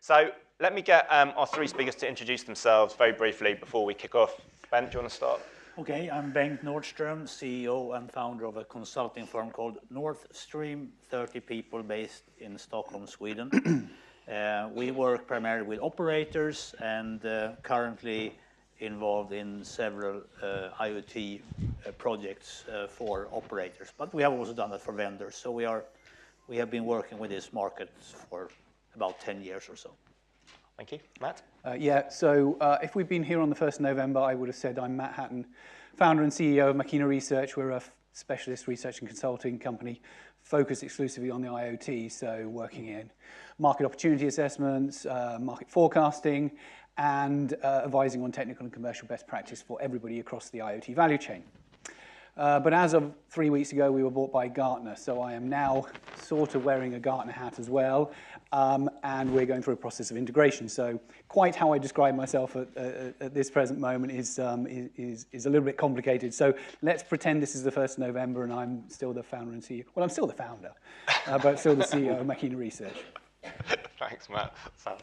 So let me get our three speakers to introduce themselves very briefly before we kick off. Ben, do you want to start? Okay, I'm Bengt Nordström, CEO and founder of a consulting firm called Northstream, 30 people based in Stockholm, Sweden. We work primarily with operators and currently involved in several IoT projects for operators, but we have also done that for vendors. So we have been working with this market for about 10 years or so. Thank you. Matt? So if we'd been here on the 1st of November, I would have said I'm Matt Hatton, founder and CEO of Machina Research. We're a specialist research and consulting company focused exclusively on the IoT, so working in market opportunity assessments, market forecasting, and advising on technical and commercial best practice for everybody across the IoT value chain. But as of 3 weeks ago, we were bought by Gartner, so I am now sort of wearing a Gartner hat as well, and we're going through a process of integration. So quite how I describe myself at this present moment is a little bit complicated. So let's pretend this is the 1st of November and I'm still the founder and CEO. Well, I'm still the founder, but still the CEO of Machina Research. Thanks, Matt. Sam?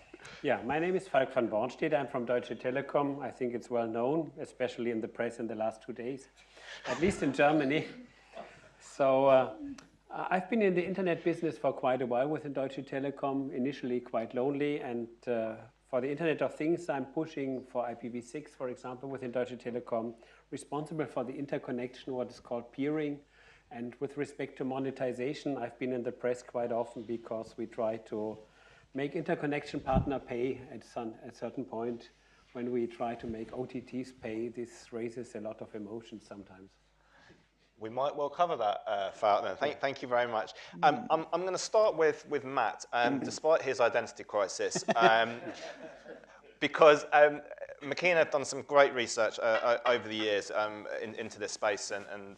Yeah, my name is Falk von Bornstaedt. I'm from Deutsche Telekom. I think it's well known, especially in the press in the last 2 days, at least in Germany. So I've been in the internet business for quite a while within Deutsche Telekom, initially quite lonely. And for the Internet of Things, I'm pushing for IPv6, for example, within Deutsche Telekom, responsible for the interconnection, what is called peering. And with respect to monetization, I've been in the press quite often because we try to make interconnection partner pay at a certain point. When we try to make OTTs pay, this raises a lot of emotions sometimes. We might well cover that, Falk, then. Thank you very much. I'm going to start with Matt, despite his identity crisis, because Machina have done some great research over the years into this space, and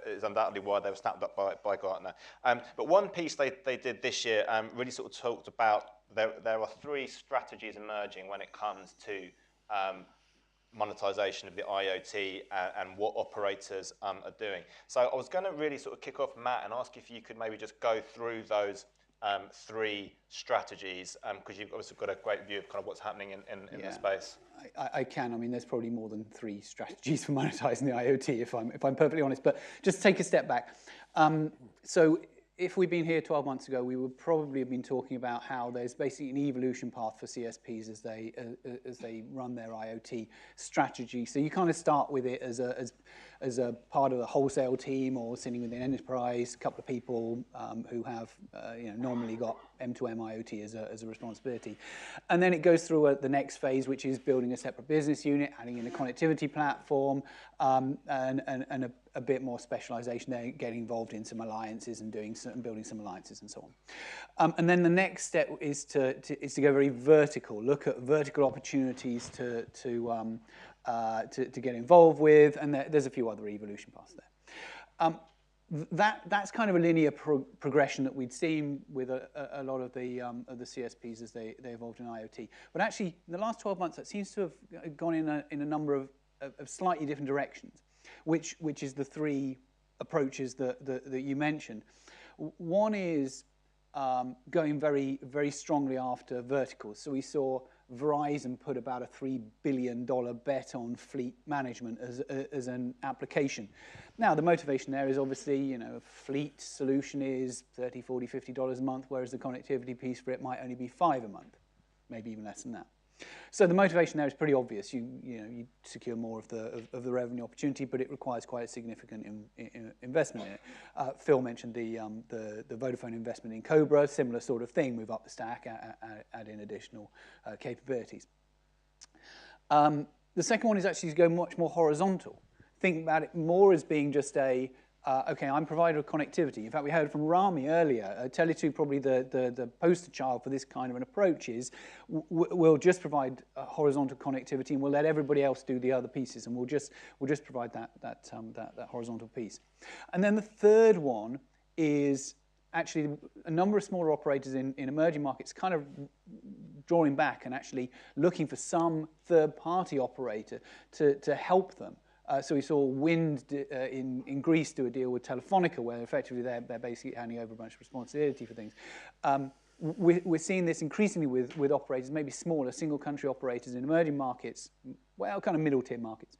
is undoubtedly why they were snapped up by Gartner. But one piece they did this year really sort of talked about there are three strategies emerging when it comes to monetization of the IoT and what operators are doing. So I was going to really sort of kick off, Matt, and ask if you could maybe just go through those three strategies, because you've obviously got a great view of kind of what's happening in the space. I can. I mean, there's probably more than three strategies for monetizing the IoT, if I'm perfectly honest. But just take a step back. So if we'd been here 12 months ago, we would probably have been talking about how there's basically an evolution path for CSPs as they run their IoT strategy. So you kind of start with it as a part of the wholesale team or sitting within enterprise, a couple of people who have normally got M2M IoT as a responsibility. And then it goes through the next phase, which is building a separate business unit, adding in a connectivity platform, and a bit more specialization there, getting involved in some alliances and building some alliances and so on. And then the next step is to go very vertical, look at vertical opportunities to get involved with, and there's a few other evolution paths there. That's kind of a linear progression that we'd seen with a lot of the CSPs as they evolved in IoT. But actually, in the last 12 months, that seems to have gone in a number of slightly different directions, which is the three approaches that you mentioned. One is going very, very strongly after verticals. So we saw Verizon put about a $3 billion bet on fleet management as an application. Now, the motivation there is obviously, a fleet solution is $30, $40, $50 a month, whereas the connectivity piece for it might only be $5 a month, maybe even less than that. So the motivation there is pretty obvious. You secure more of the revenue opportunity, but it requires quite a significant investment in it. Phil mentioned the Vodafone investment in Cobra, similar sort of thing, move up the stack, add in additional capabilities. The second one is actually to go much more horizontal. Think about it more as being just okay, I'm a provider of connectivity. In fact, we heard from Rami earlier. Tele2, probably the poster child for this kind of an approach is we'll just provide horizontal connectivity and we'll let everybody else do the other pieces, and we'll just provide that horizontal piece. And then the third one is actually a number of smaller operators in emerging markets kind of drawing back and actually looking for some third-party operator to help them. So we saw Wind in Greece do a deal with Telefonica, where effectively they're basically handing over a bunch of responsibility for things. we're seeing this increasingly with operators, maybe smaller single-country operators in emerging markets, well, kind of middle-tier markets,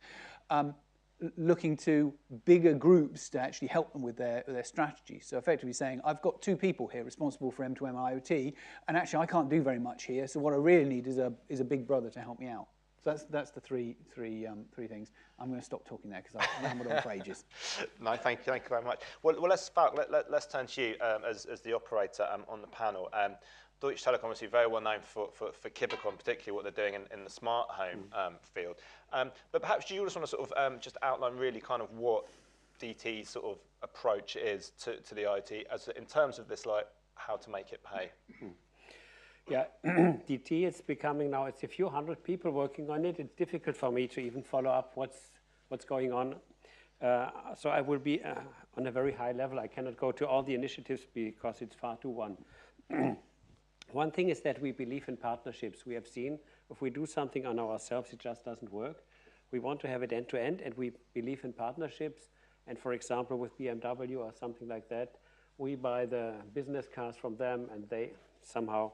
looking to bigger groups to actually help them with their strategy. So effectively saying, I've got 2 people here responsible for M2M IoT, and actually I can't do very much here, so what I really need is a big brother to help me out. So that's the three things. I'm going to stop talking there because I've rambled on for ages. No, thank you very much. Well, let's turn to you as the operator on the panel. Deutsche Telekom obviously very well known for Kibicon, particularly what they're doing in the smart home field. But perhaps do you just want to sort of just outline really kind of what DT's sort of approach is to the IoT as in terms of this, like how to make it pay? Yeah, DT is becoming now, it's a few hundred people working on it. It's difficult for me to even follow up what's going on. So I will be on a very high level. I cannot go to all the initiatives because it's far too one. One thing is that we believe in partnerships. We have seen if we do something on ourselves, it just doesn't work. We want to have it end-to-end, and we believe in partnerships. And for example, with BMW or something like that, we buy the business cars from them, and they somehow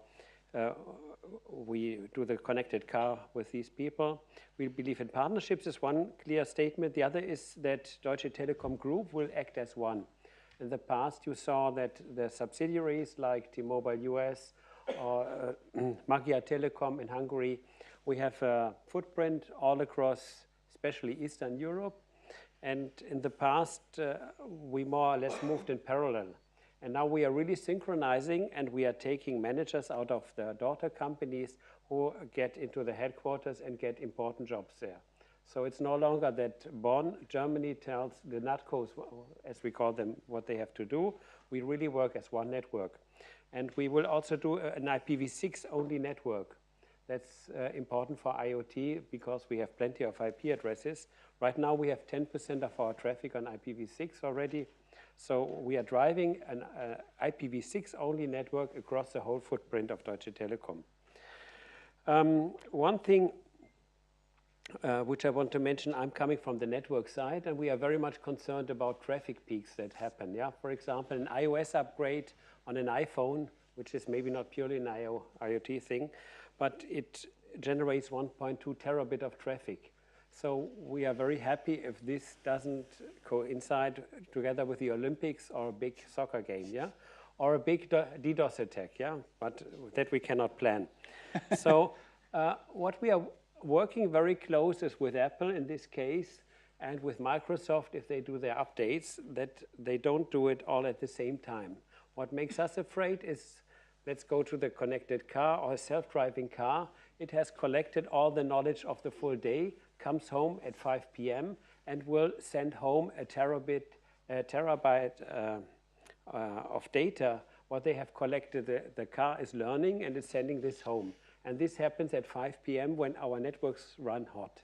we do the connected car with these people. We believe in partnerships is one clear statement. The other is that Deutsche Telekom Group will act as one. In the past, you saw that the subsidiaries like T-Mobile US or Machina Telekom in Hungary, we have a footprint all across, especially Eastern Europe. And in the past, we more or less moved in parallel. And now we are really synchronizing, and we are taking managers out of the daughter companies who get into the headquarters and get important jobs there. So it's no longer that Bonn, Germany tells the NatCos, as we call them, what they have to do. We really work as one network. And we will also do an IPv6 only network. That's important for IoT because we have plenty of IP addresses. Right now we have 10% of our traffic on IPv6 already. So we are driving an IPv6 only network across the whole footprint of Deutsche Telekom. One thing which I want to mention, I'm coming from the network side, and we are very much concerned about traffic peaks that happen. Yeah, for example, an iOS upgrade on an iPhone, which is maybe not purely an IoT thing, but it generates 1.2 terabit of traffic. So we are very happy if this doesn't coincide together with the Olympics or a big soccer game, yeah? Or a big DDoS attack, yeah? But that we cannot plan. So what we are working very close is with Apple in this case, and with Microsoft if they do their updates, that they don't do it all at the same time. What makes us afraid is, let's go to the connected car or a self-driving car. It has collected all the knowledge of the full day, comes home at 5 p.m. and will send home a terabyte of data. What they have collected, the car is learning and is sending this home. And this happens at 5 p.m. when our networks run hot.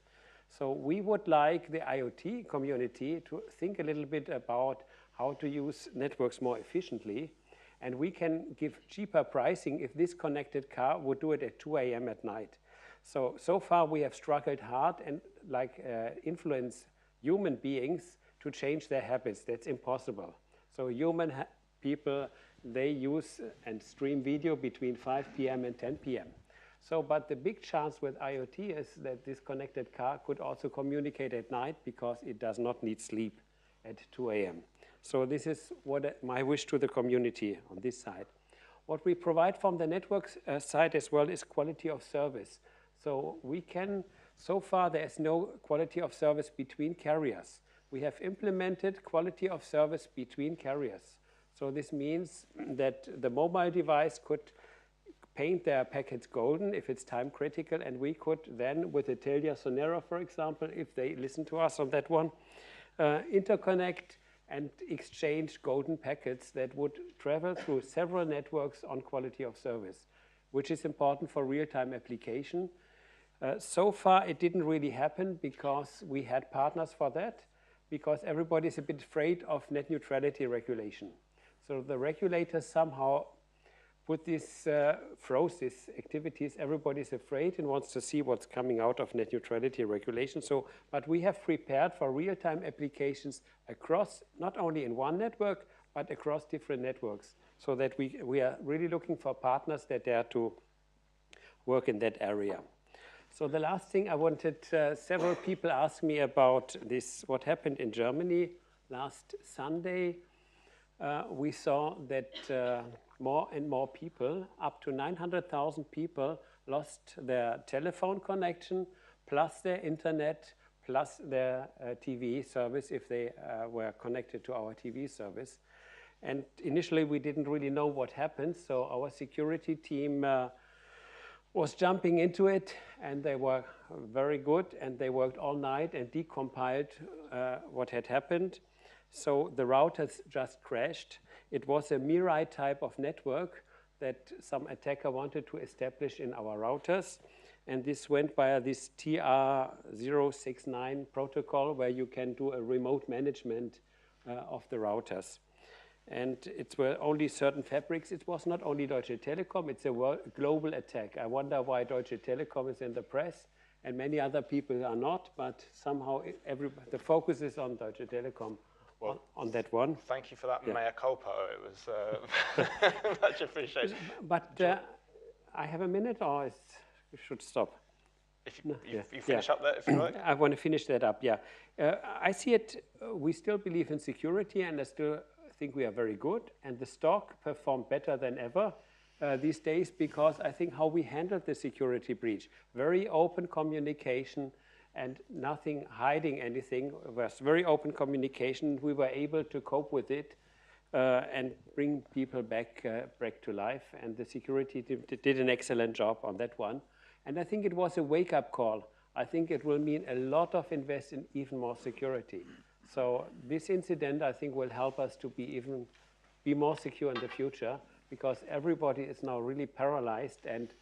So we would like the IoT community to think a little bit about how to use networks more efficiently. And we can give cheaper pricing if this connected car would do it at 2 a.m. at night. So far we have struggled hard and influence human beings to change their habits. That's impossible. So human people, they use and stream video between 5 p.m. and 10 p.m. But the big chance with IoT is that this connected car could also communicate at night because it does not need sleep at 2 a.m. So this is what my wish to the community on this side. What we provide from the network side as well is quality of service. So we can, so far there is no quality of service between carriers. We have implemented quality of service between carriers. So this means that the mobile device could paint their packets golden if it's time critical, and we could then, with the Telia Sonera, for example, if they listen to us on that one, interconnect and exchange golden packets that would travel through several networks on quality of service, which is important for real-time application. So far, it didn't really happen because we had partners for that, because everybody's a bit afraid of net neutrality regulation. So the regulators somehow put this, froze these activities. Everybody's afraid and wants to see what's coming out of net neutrality regulation. But we have prepared for real-time applications across, not only in one network, but across different networks. so that we are really looking for partners that dare to work in that area. So the last thing I wanted, several people asked me about this, what happened in Germany last Sunday. We saw that more and more people, up to 900,000 people, lost their telephone connection, plus their internet, plus their TV service if they were connected to our TV service. And initially we didn't really know what happened, so our security team was jumping into it, and they were very good, and they worked all night and decompiled what had happened. So the routers just crashed. It was a Mirai type of network that some attacker wanted to establish in our routers. And this went via this TR069 protocol, where you can do a remote management of the routers. And it were only certain fabrics. It was not only Deutsche Telekom, it's a global attack. I wonder why Deutsche Telekom is in the press and many other people are not, but somehow the focus is on Deutsche Telekom. Well, on that one. Thank you for that mea culpa. It was much appreciated. But I have a minute, or we should stop? If you finish up there, if you like. I want to finish that up, yeah. I see it, we still believe in security, and I still think we are very good, and the stock performed better than ever these days, because I think how we handled the security breach, very open communication, and nothing hiding anything. It was very open communication. We were able to cope with it and bring people back to life. And the security did an excellent job on that one. And I think it was a wake-up call. I think it will mean a lot of invest in even more security. So this incident, I think, will help us to be more secure in the future, because everybody is now really paralyzed, and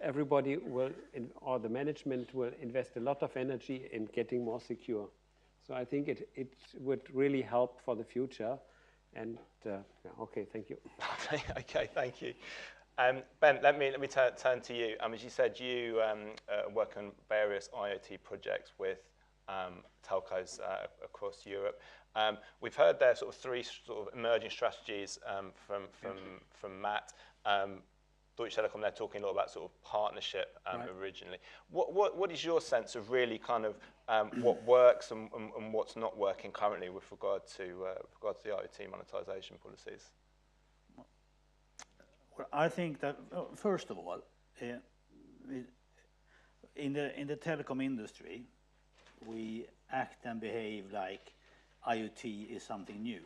everybody will, or the management will invest a lot of energy in getting more secure. So I think it would really help for the future. And okay, thank you. Okay, thank you. Ben, let me turn to you. As you said, you work on various IoT projects with telcos across Europe. We've heard there sort of three sort of emerging strategies from Matt. Deutsche Telekom, they're talking a lot about sort of partnership originally. What is your sense of really kind of what works and what's not working currently with regard to the IoT monetization policies? Well, I think that first of all, in the telecom industry, we act and behave like IoT is something new,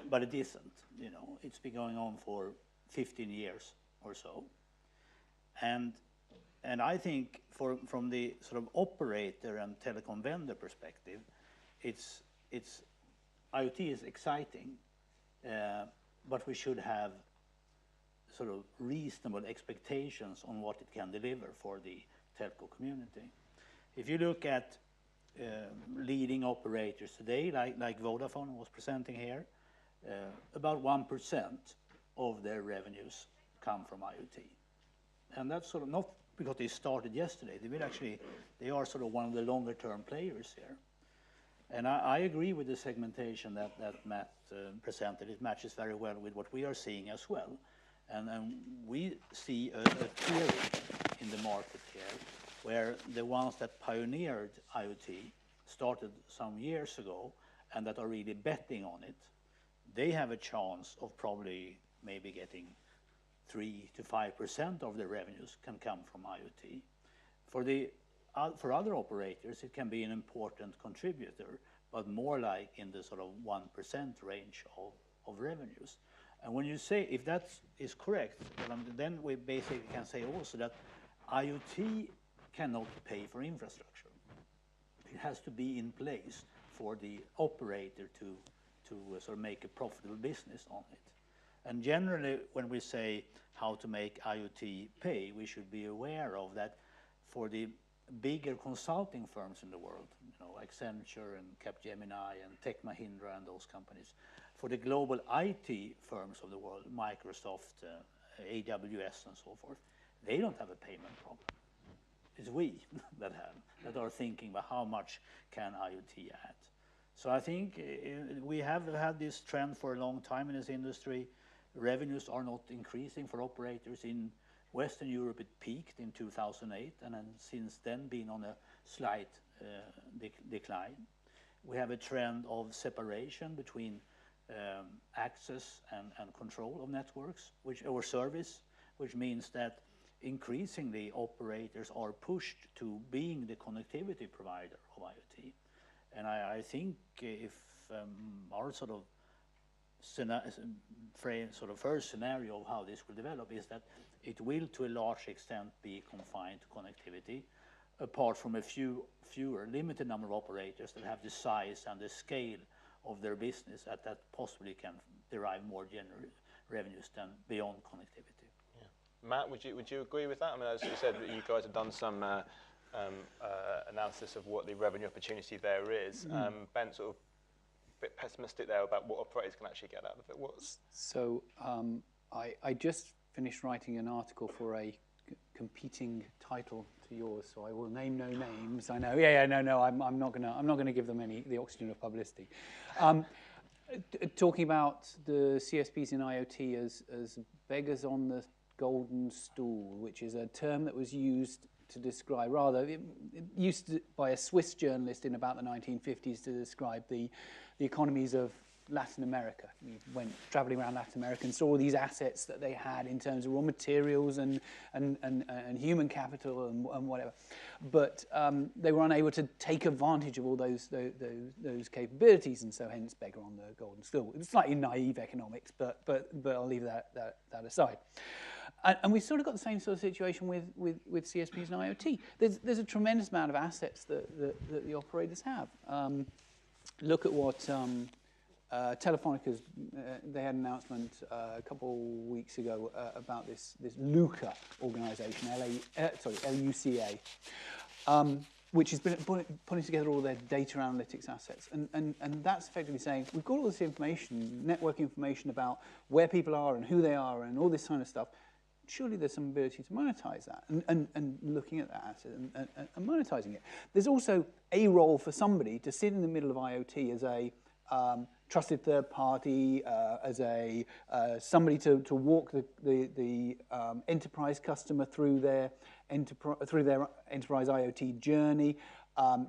but it isn't. You know, it's been going on for 15 years or so, and I think from the sort of operator and telecom vendor perspective, it's IoT is exciting, but we should have sort of reasonable expectations on what it can deliver for the telco community. If you look at leading operators today, like Vodafone was presenting here, about 1% of their revenues come from IoT. And that's sort of not because they started yesterday. They are sort of one of the longer term players here. And I agree with the segmentation that Matt presented. It matches very well with what we are seeing as well. And we see a theory in the market here where the ones that pioneered IoT started some years ago and that are really betting on it, they have a chance of probably maybe getting 3 to 5% of their revenues can come from IoT. For other operators, it can be an important contributor, but more like in the sort of 1% range of revenues. And when you say, if that is correct, then we basically can say also that IoT cannot pay for infrastructure. It has to be in place for the operator to sort of make a profitable business on it. And generally, when we say how to make IoT pay, we should be aware of that for the bigger consulting firms in the world, you know, Accenture and Capgemini and Tech Mahindra and those companies. For the global IT firms of the world, Microsoft, AWS and so forth, they don't have a payment problem. It's we that are thinking about how much can IoT add. So I think we have had this trend for a long time in this industry. revenues are not increasing for operators. In Western Europe, it peaked in 2008, and then since then been on a slight decline. We have a trend of separation between access and control of networks, or service, which means that increasingly operators are pushed to being the connectivity provider of IoT. And I think if our sort of first scenario of how this will develop is that it will to a large extent be confined to connectivity, apart from a fewer limited number of operators that have the size and the scale of their business that possibly can derive more general revenues than beyond connectivity. Yeah. Matt, would you agree with that? I mean, as you said, you guys have done some analysis of what the revenue opportunity there is. Ben, sort of a bit pessimistic there about what operators can actually get out of it. So I just finished writing an article for a competing title to yours, so I will name no names. I know. No. I'm not gonna give them the oxygen of publicity. Talking about the CSPs in IoT as beggars on the golden stool, which is a term that was used to describe, used by a Swiss journalist in about the 1950s to describe the economies of Latin America. We went traveling around Latin America and saw all these assets that they had in terms of raw materials and human capital and whatever. But they were unable to take advantage of all those capabilities, and so hence beggar on the golden stool. It was slightly naive economics, but I'll leave that aside. And we've sort of got the same sort of situation with CSPs and IoT. There's a tremendous amount of assets that the operators have. Look at what Telefónica's, they had an announcement a couple weeks ago about this LUCA organization, LUCA, which has been putting together all their data analytics assets. And that's effectively saying, we've got all this information, network information about where people are and who they are and all this kind of stuff. Surely there's some ability to monetize that and looking at that asset and monetizing it. There's also a role for somebody to sit in the middle of IoT as a trusted third party, as a somebody to walk the enterprise customer through their enterprise IoT journey,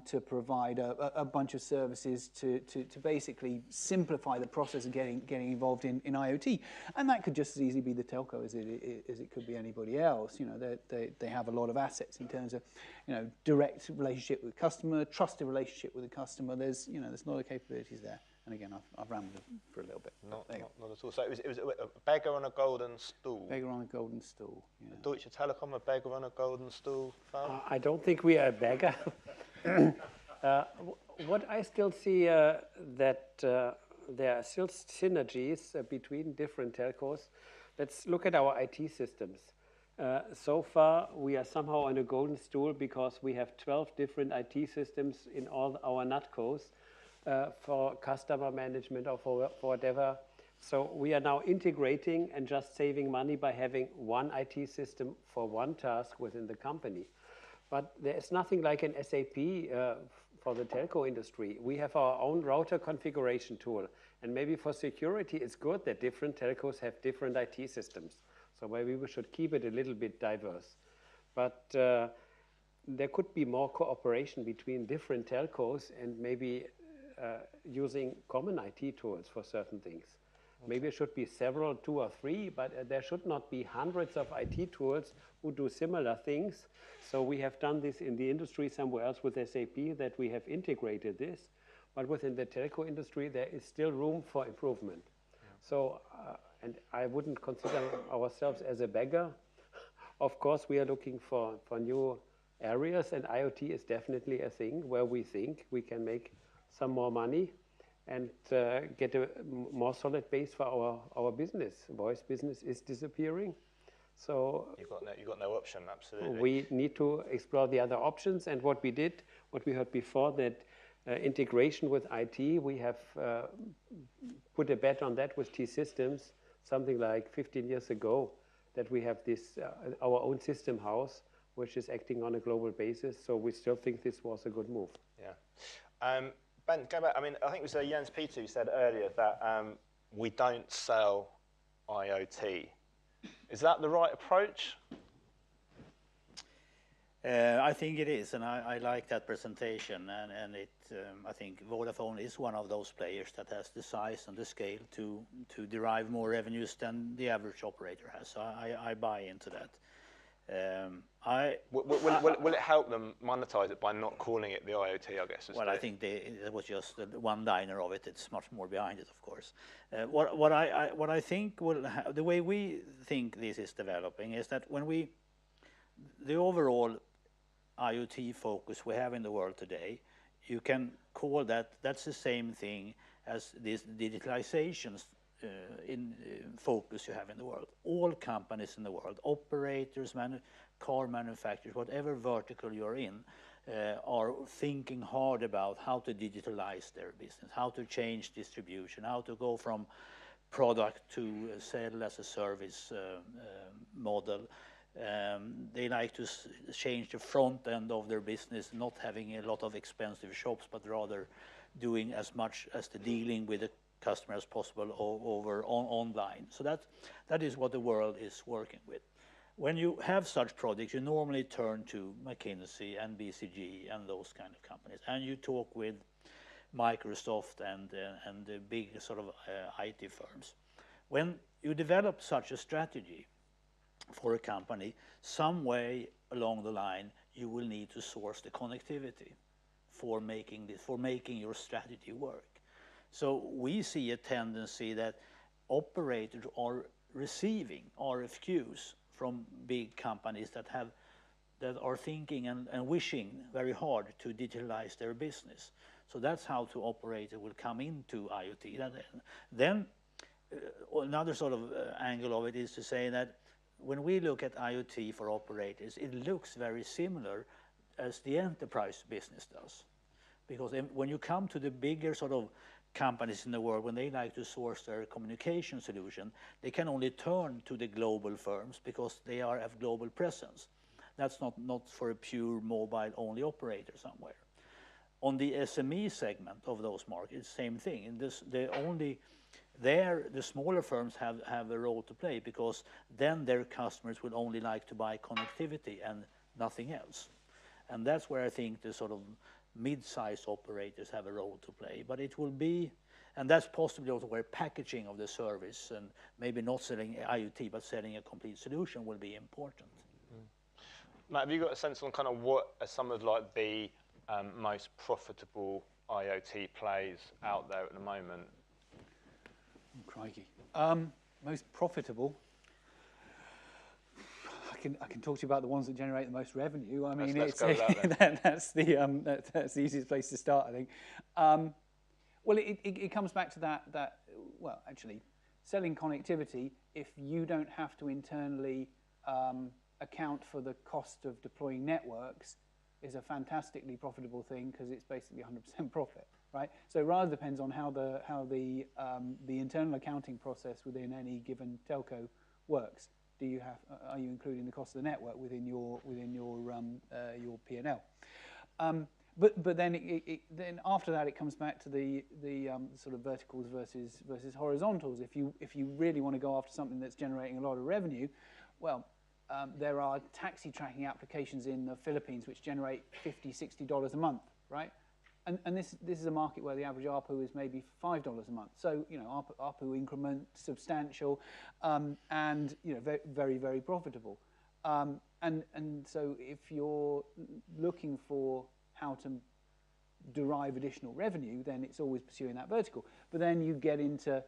to provide a bunch of services to basically simplify the process of getting involved in IoT. And that could just as easily be the telco as it could be anybody else. You know, they have a lot of assets in terms of, you know, direct relationship with the customer, trusted relationship with the customer. There's a lot of capabilities there. And again, I've rambled for a little bit. Not at all. So it was a beggar on a golden stool. Beggar on a golden stool. Yeah. Deutsche Telekom, a beggar on a golden stool. I don't think we are a beggar. What I still see that there are still synergies between different telcos. Let's look at our IT systems. So far, we are somehow on a golden stool because we have 12 different IT systems in all our NatCos for customer management or for whatever. So we are now integrating and just saving money by having one IT system for one task within the company. But there is nothing like an SAP for the telco industry. We have our own router configuration tool. And maybe for security, it's good that different telcos have different IT systems. So maybe we should keep it a little bit diverse. But there could be more cooperation between different telcos and maybe using common IT tools for certain things. Okay. Maybe it should be several, 2 or 3, but there should not be hundreds of IT tools who do similar things. So we have done this in the industry somewhere else with SAP, that we have integrated this. But within the telco industry, there is still room for improvement. Yeah. So, and I wouldn't consider ourselves as a beggar. Of course, we are looking for new areas, and IoT is definitely a thing where we think we can make some more money and get a more solid base for our business. Voice business is disappearing. So you've got no option, absolutely. We need to explore the other options, and what we heard before, that integration with IT, we have put a bet on that with T-Systems, something like 15 years ago, that we have this, our own system house, which is acting on a global basis. So we still think this was a good move. Yeah. Ben, go back. I mean, I think it was Jens Peter who said earlier that we don't sell IoT. Is that the right approach? I think it is, and I like that presentation, and I think Vodafone is one of those players that has the size and the scale to derive more revenues than the average operator has. So I buy into that. Will it help them monetize it by not calling it the IoT, I guess? Well, I think it was just one liner of it. It's much more behind it, of course. What I think the way we think this is developing is that when the overall IoT focus we have in the world today, you can call that's the same thing as this digitalization focus you have in the world. All companies in the world, operators, car manufacturers, whatever vertical you're in, are thinking hard about how to digitalize their business, how to change distribution, how to go from product to sell as a service model. They like to change the front end of their business, not having a lot of expensive shops, but rather doing as much as the dealing with the customer as possible over online. So that is what the world is working with. When you have such projects, you normally turn to McKinsey and BCG and those kind of companies, and you talk with Microsoft and the big sort of IT firms. When you develop such a strategy for a company, some way along the line, you will need to source the connectivity for making your strategy work. So we see a tendency that operators are receiving RFQs from big companies that are thinking and wishing very hard to digitalize their business. So that's how the operator will come into IoT. Then another sort of angle of it is to say that when we look at IoT for operators, it looks very similar as the enterprise business does. Because when you come to the bigger sort of companies in the world, when they like to source their communication solution, they can only turn to the global firms because they have global presence. That's not for a pure mobile-only operator somewhere. On the SME segment of those markets, same thing. In this, the smaller firms have a role to play because then their customers will only like to buy connectivity and nothing else. And that's where I think the sort of mid-sized operators have a role to play. But it will be, and that's possibly also where packaging of the service and maybe not selling IoT, but selling a complete solution will be important. Matt, have you got a sense on kind of what are some of like the most profitable IoT plays out there at the moment? Oh, crikey. Most profitable. I can talk to you about the ones that generate the most revenue. I mean, let's go with that, that's the easiest place to start, I think. Well, it comes back to that. Well, actually, selling connectivity, if you don't have to internally account for the cost of deploying networks, is a fantastically profitable thing because it's basically 100% profit, right? So it rather depends on how the internal accounting process within any given telco works. Are you including the cost of the network within your P&L? But then after that, it comes back to the sort of verticals versus horizontals. If you really want to go after something that's generating a lot of revenue, well, there are taxi tracking applications in the Philippines which generate $50, $60 a month, right? And this is a market where the average ARPU is maybe $5 a month. So, you know, ARPU increment, substantial, and, you know, very, very profitable. And so if you're looking for how to derive additional revenue, then it's always pursuing that vertical. But then you get into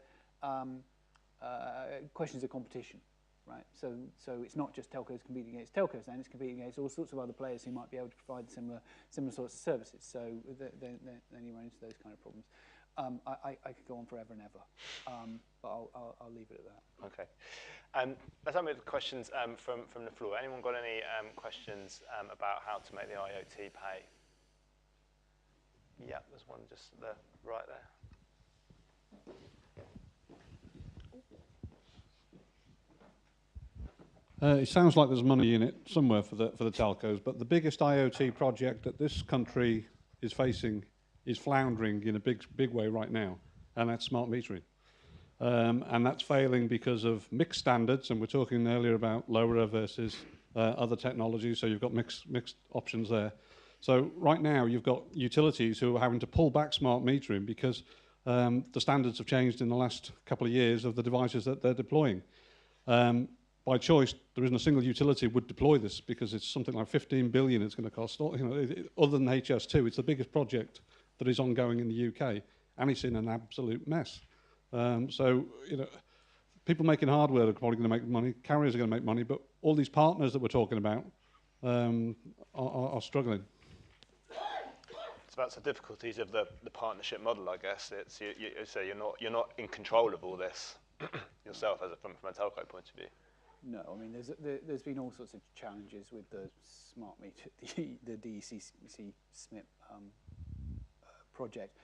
questions of competition, right? So it's not just telcos competing against telcos, then it's competing against all sorts of other players who might be able to provide similar sorts of services. So then you run into those kind of problems. I could go on forever and ever, but I'll leave it at that. Okay. Let's have the questions from the floor. Anyone got any questions about how to make the IoT pay? Yeah, there's one just there, right there. It sounds like there's money in it somewhere for the telcos, but the biggest IoT project that this country is facing is floundering in a big way right now, and that's smart metering. And that's failing because of mixed standards, and we're talking earlier about LoRa versus other technologies, so you've got mixed options there. So right now you've got utilities who are having to pull back smart metering because the standards have changed in the last couple of years of the devices that they're deploying. By choice, there isn't a single utility would deploy this because it's something like 15 billion it's going to cost. Other than HS2, it's the biggest project that is ongoing in the UK, and it's in an absolute mess. So, people making hardware are probably going to make money, carriers are going to make money, but all these partners that we're talking about are struggling. So that's the difficulties of the partnership model, I guess. It's so you're not in control of all this yourself from a telco point of view. No, I mean there's been all sorts of challenges with the smart meter, the DEC SMIP project,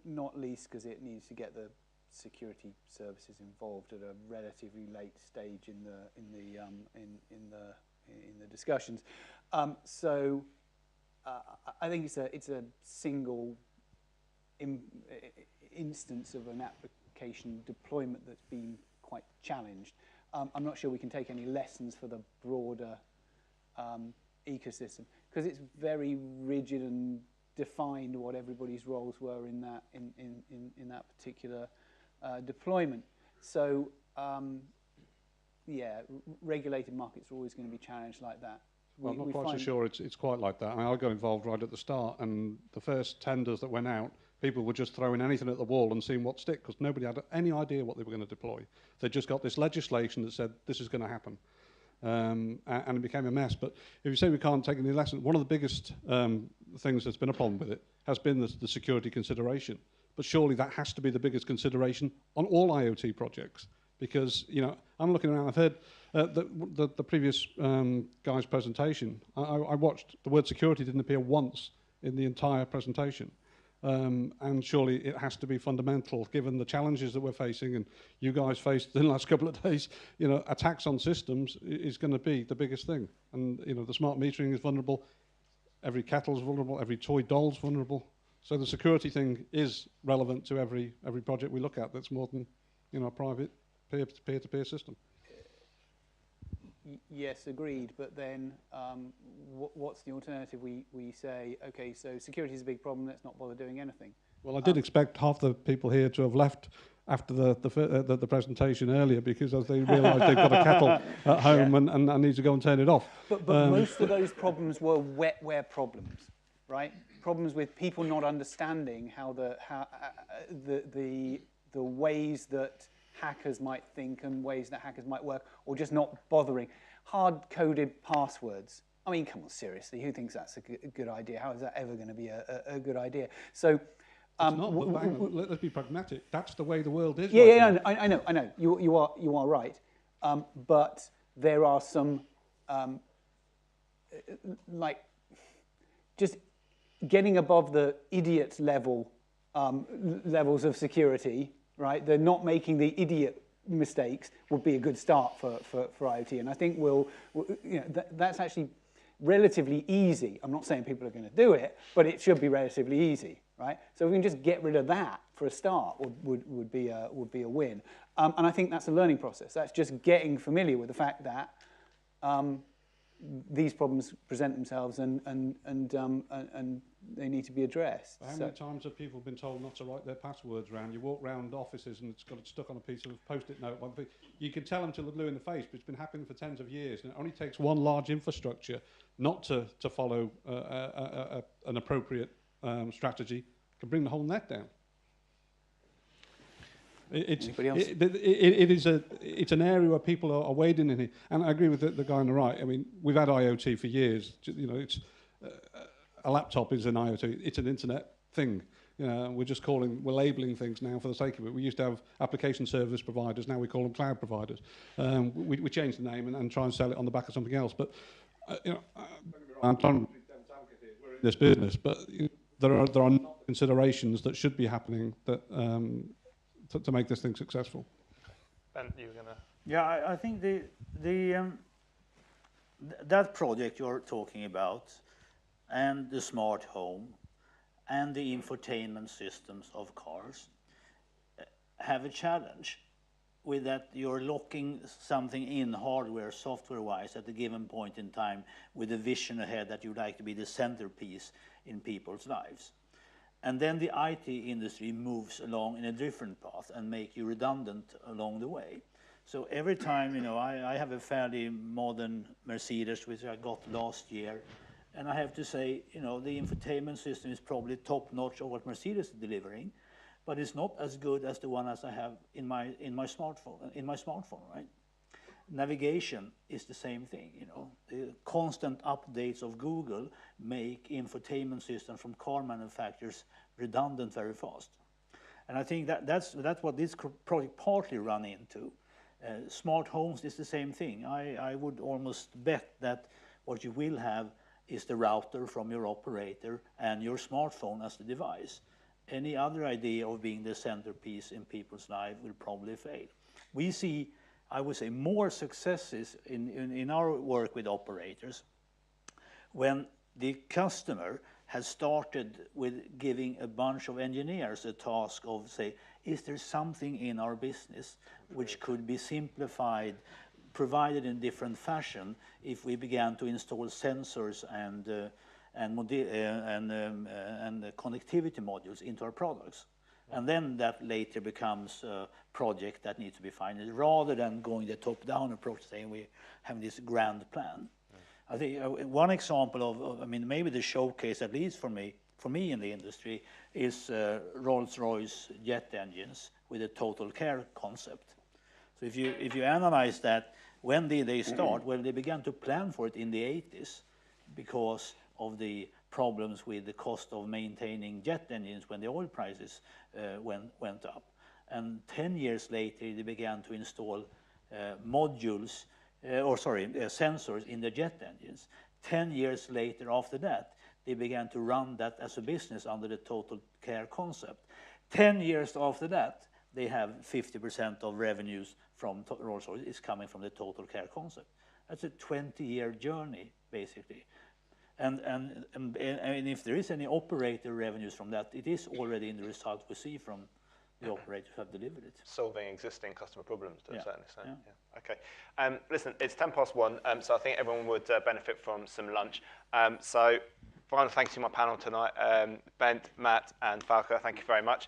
not least because it needs to get the security services involved at a relatively late stage in the discussions. So I think it's a single instance of an application deployment that's been quite challenged. I'm not sure we can take any lessons for the broader ecosystem because it's very rigid and defined what everybody's roles were in that particular deployment. So yeah, regulated markets are always going to be challenged like that. Well, I'm not quite so sure it's quite like that. I mean, I got involved right at the start, and the first tenders that went out, people were just throwing anything at the wall and seeing what stick, because nobody had any idea what they were going to deploy. They just got this legislation that said this is going to happen, and it became a mess. But if you say we can't take any lessons, one of the biggest things that's been a problem with it has been the security consideration. But surely that has to be the biggest consideration on all IoT projects, because I'm looking around. I've heard the previous guy's presentation. I watched. The word security didn't appear once in the entire presentation. And surely it has to be fundamental, given the challenges that we're facing, and you guys faced in the last couple of days. Attacks on systems is going to be the biggest thing. And the smart metering is vulnerable. Every kettle's vulnerable. Every toy doll's vulnerable. So the security thing is relevant to every project we look at. That's more than a private peer-to-peer system. Yes, agreed. But then, what's the alternative? We say, okay, so security is a big problem. Let's not bother doing anything. Well, I did expect half the people here to have left after the presentation earlier, because as they realise they've got a kettle at home and need to go and turn it off. But most of those problems were wetware problems, right? Problems with people not understanding how the ways that hackers might think and ways that hackers might work, or just not bothering. Hard-coded passwords. I mean, come on, seriously, who thinks that's a good idea? How is that ever going to be a good idea? So, it's not, but let's be pragmatic. That's the way the world is. Yeah, I know. You are right. But there are some, just getting above the idiot levels of security. Right, they're not making the idiot mistakes would be a good start for IoT, and I think that's actually relatively easy. I'm not saying people are going to do it, but it should be relatively easy, right? So if we can just get rid of that for a start, would be a win. And I think that's a learning process. That's just getting familiar with the fact that these problems present themselves and they need to be addressed. How many times have people been told not to write their passwords around? You walk around offices and it's got it stuck on a piece of Post-it note. You can tell them till they're blue in the face, but it's been happening for tens of years. And it only takes one large infrastructure not to follow an appropriate strategy to bring the whole net down. It's an area where people are wading in here, and I agree with the guy on the right. I mean, we've had IoT for years. It's a laptop is an IoT. It's an internet thing. We're labeling things now for the sake of it. We used to have application service providers. Now we call them cloud providers. We changed the name and try and sell it on the back of something else. But I'm trying to we're in this business, but there are considerations that should be happening that. To make this thing successful. Ben, you were going to... Yeah, I think that project you're talking about, and the smart home, and the infotainment systems of cars, have a challenge with that you're locking something in hardware, software-wise at a given point in time with a vision ahead that you'd like to be the centerpiece in people's lives. And then the IT industry moves along in a different path and make you redundant along the way. So every time, you know, I have a fairly modern Mercedes, which I got last year, and I have to say, you know, the infotainment system is probably top-notch of what Mercedes is delivering, but it's not as good as the one as I have in my smartphone, right? Navigation is the same thing, you know. The constant updates of Google make infotainment systems from car manufacturers redundant very fast. And I think that's what this project partly run into. Smart homes is the same thing. I would almost bet that what you will have is the router from your operator and your smartphone as the device. Any other idea of being the centerpiece in people's life will probably fail. We see, I would say, more successes in our work with operators when the customer has started with giving a bunch of engineers a task of, say, is there something in our business which could be simplified, provided in different fashion if we began to install sensors and connectivity modules into our products. And then that later becomes a project that needs to be financed, rather than going the top-down approach, saying we have this grand plan. I think one example of, I mean, maybe the showcase, at least for me in the industry, is Rolls-Royce jet engines with a total care concept. So if you analyze that, when did they start? Well, they began to plan for it in the 80s because of the problems with the cost of maintaining jet engines when the oil prices went up. And 10 years later, they began to install sensors in the jet engines. 10 years later after that, they began to run that as a business under the total care concept. 10 years after that, they have 50% of revenues from Rolls-Royce is coming from the total care concept. That's a 20-year journey, basically. And if there is any operator revenues from that, it is already in the result we see from the operators who have delivered it. Solving existing customer problems to a certain extent. Yeah. Okay. Listen, it's 1:10, so I think everyone would benefit from some lunch. So final thanks to my panel tonight, Bengt, Matt, and Falk. Thank you very much.